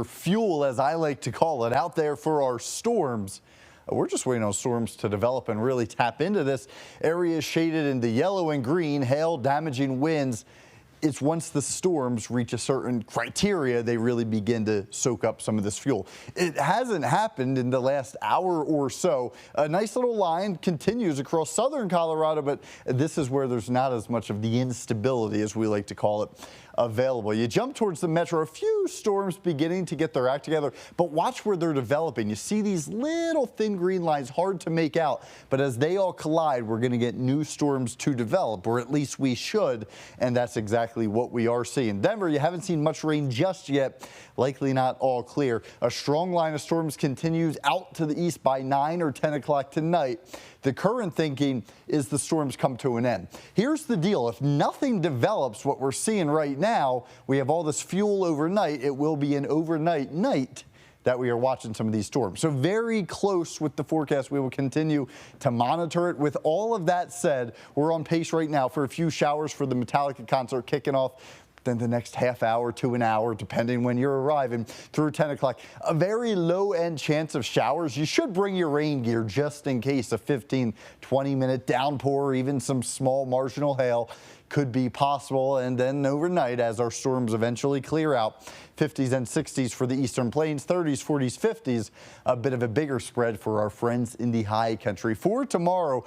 fuel, as I like to call it, out there for our storms. We're just waiting on storms to develop and really tap into this. Area shaded in the yellow and green, hail, damaging winds. It's once the storms reach a certain criteria, they really begin to soak up some of this fuel. It hasn't happened in the last hour or so. A nice little line continues across southern Colorado, but this is where there's not as much of the instability, as we like to call it, available. You jump towards the metro, a few storms beginning to get their act together, but watch where they're developing. You see these little thin green lines, hard to make out, but as they all collide, we're going to get new storms to develop, or at least we should, and that's exactly what we are seeing. Denver, you haven't seen much rain just yet, likely not all clear. A strong line of storms continues out to the east by 9 or 10 o'clock tonight. The current thinking is the storms come to an end. Here's the deal. If nothing develops, what we're seeing right now, we have all this fuel overnight. It will be an overnight night that we are watching some of these storms. So very close with the forecast. We will continue to monitor it. With all of that said, we're on pace right now for a few showers for the Metallica concert kicking off. Then the next half hour to an hour, depending when you're arriving, through 10 o'clock. A very low-end chance of showers. You should bring your rain gear just in case a 15, 20-minute downpour, or even some small marginal hail could be possible. And then overnight, as our storms eventually clear out, 50s and 60s for the eastern plains, 30s, 40s, 50s, a bit of a bigger spread for our friends in the high country. For tomorrow,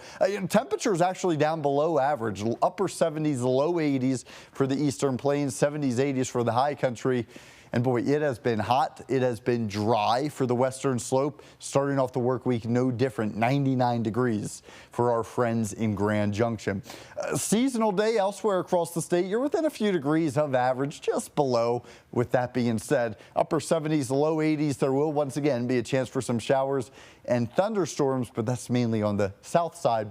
temperatures actually down below average, upper 70s, low 80s for the eastern plains, 70s, 80s for the high country. And boy, it has been hot. It has been dry for the western slope. Starting off the work week, no different, 99 degrees for our friends in Grand Junction. Seasonal day elsewhere across the state, you're within a few degrees of average, just below. With that being said, upper 70s, low 80s, there will once again be a chance for some showers and thunderstorms, but that's mainly on the south side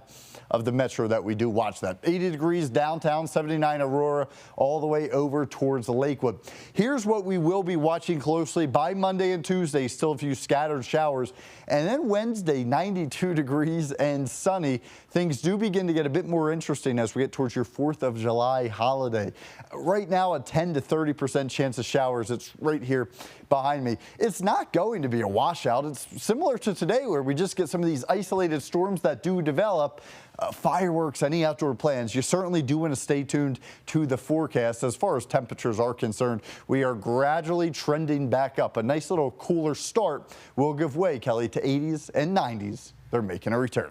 of the metro that we do watch that. 80 degrees downtown, 79 Aurora, all the way over towards Lakewood. Here's what we will be watching closely by Monday and Tuesday, still a few scattered showers. And then Wednesday, 92 degrees and sunny. Things do begin to get a bit more interesting as we get towards your 4th of July holiday. Right now, a 10 to 30% chance of showers. It's right here behind me. It's not going to be a washout. It's similar to today where we just get some of these isolated storms that do develop. Fireworks, any outdoor plans, you certainly do want to stay tuned to the forecast. As far as temperatures are concerned, we are gradually trending back up. A nice little cooler start will give way, Kelly, to 80s and 90s. They're making a return.